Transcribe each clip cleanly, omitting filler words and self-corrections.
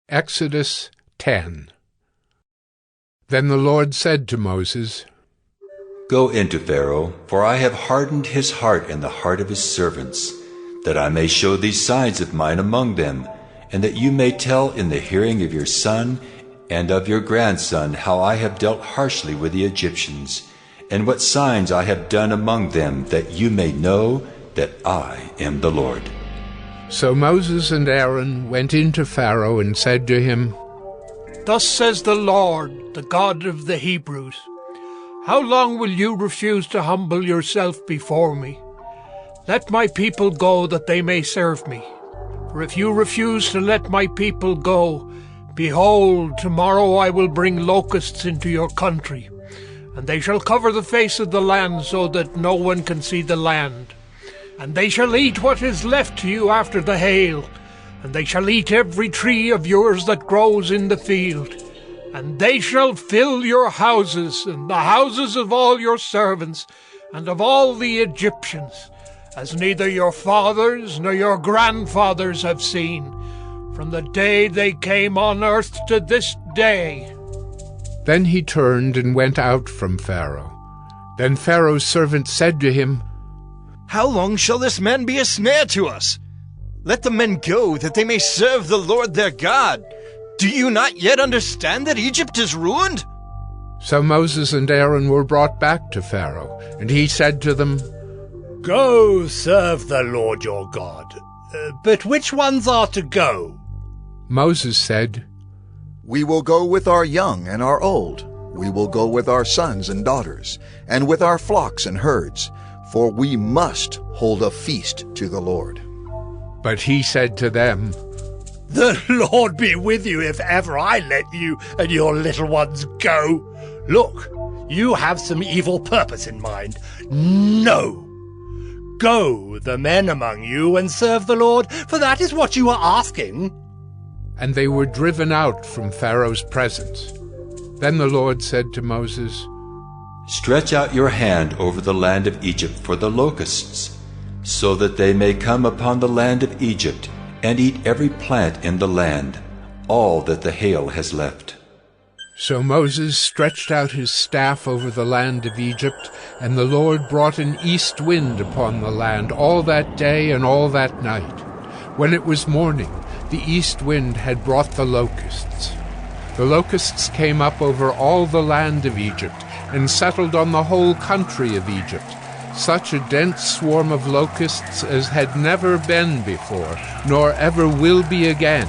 Exodus 10. Then the Lord said to Moses, Go into Pharaoh, for I have hardened his heart and the heart of his servants, that I may show these signs of mine among them, and that you may tell in the hearing of your son and of your grandson how I have dealt harshly with the Egyptians, and what signs I have done among them, that you may know that I am the Lord. So Moses and Aaron went into Pharaoh and said to him, Thus says the Lord, the God of the Hebrews, How long will you refuse to humble yourself before me? Let my people go, that they may serve me. For if you refuse to let my people go, behold, tomorrow I will bring locusts into your country, and they shall cover the face of the land, so that no one can see the land. And they shall eat what is left to you after the hail, and they shall eat every tree of yours that grows in the field. And they shall fill your houses, and the houses of all your servants, and of all the Egyptians, as neither your fathers nor your grandfathers have seen, from the day they came on earth to this day. Then he turned and went out from Pharaoh. Then Pharaoh's servant said to him, How long shall this man be a snare to us? Let the men go, that they may serve the Lord their God. Do you not yet understand that Egypt is ruined? So Moses and Aaron were brought back to Pharaoh, and he said to them, Go serve the Lord your God. But which ones are to go? Moses said, We will go with our young and our old. We will go with our sons and daughters, and with our flocks and herds, for we must hold a feast to the Lord. But he said to them, The Lord be with you if ever I let you and your little ones go. Look, you have some evil purpose in mind. No. Go, the men among you, and serve the Lord, for that is what you are asking. And they were driven out from Pharaoh's presence. Then the Lord said to Moses, Stretch out your hand over the land of Egypt for the locusts, so that they may come upon the land of Egypt, and eat every plant in the land, all that the hail has left. So Moses stretched out his staff over the land of Egypt, and the Lord brought an east wind upon the land all that day and all that night. When it was morning, the east wind had brought the locusts. The locusts came up over all the land of Egypt, and settled on the whole country of Egypt, such a dense swarm of locusts as had never been before, nor ever will be again.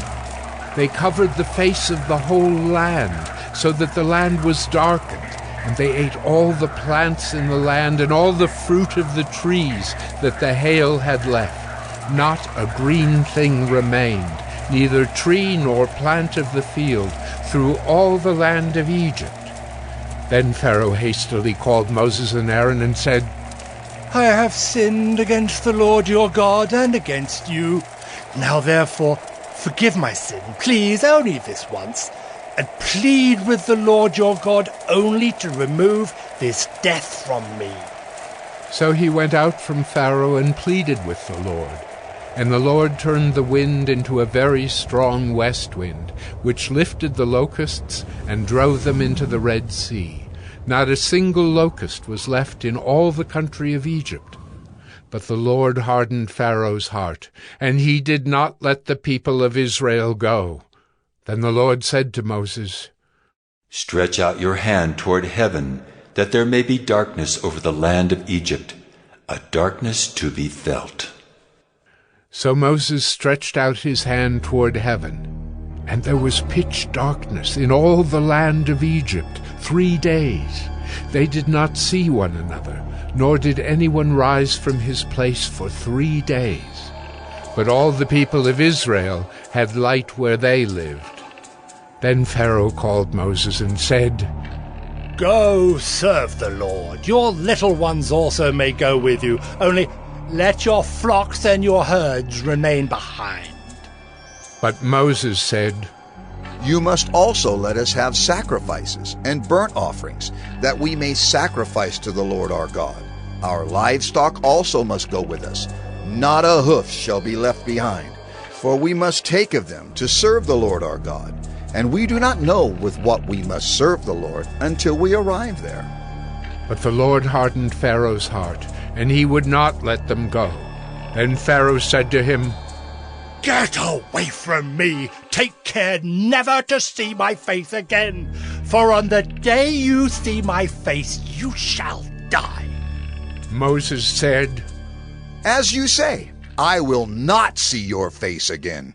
They covered the face of the whole land, so that the land was darkened, and they ate all the plants in the land and all the fruit of the trees that the hail had left. Not a green thing remained, neither tree nor plant of the field, through all the land of Egypt. Then Pharaoh hastily called Moses and Aaron and said, I have sinned against the Lord your God and against you. Now therefore, forgive my sin, please, only this once, and plead with the Lord your God only to remove this death from me. So he went out from Pharaoh and pleaded with the Lord. And the Lord turned the wind into a very strong west wind, which lifted the locusts and drove them into the Red Sea. Not a single locust was left in all the country of Egypt. But the Lord hardened Pharaoh's heart, and he did not let the people of Israel go. Then the Lord said to Moses, Stretch out your hand toward heaven, that there may be darkness over the land of Egypt, a darkness to be felt. So Moses stretched out his hand toward heaven, and there was pitch darkness in all the land of Egypt 3 days. They did not see one another, nor did anyone rise from his place for 3 days. But all the people of Israel had light where they lived. Then Pharaoh called Moses and said, Go serve the Lord. Your little ones also may go with you, only let your flocks and your herds remain behind. But Moses said, You must also let us have sacrifices and burnt offerings, that we may sacrifice to the Lord our God. Our livestock also must go with us. Not a hoof shall be left behind. for we must take of them to serve the Lord our God, and we do not know with what we must serve the Lord until we arrive there." But the Lord hardened Pharaoh's heart, and he would not let them go. Then Pharaoh said to him, "Get away from me! Take care never to see my face again, for on the day you see my face you shall die." Moses said, "As you say, I will not see your face again."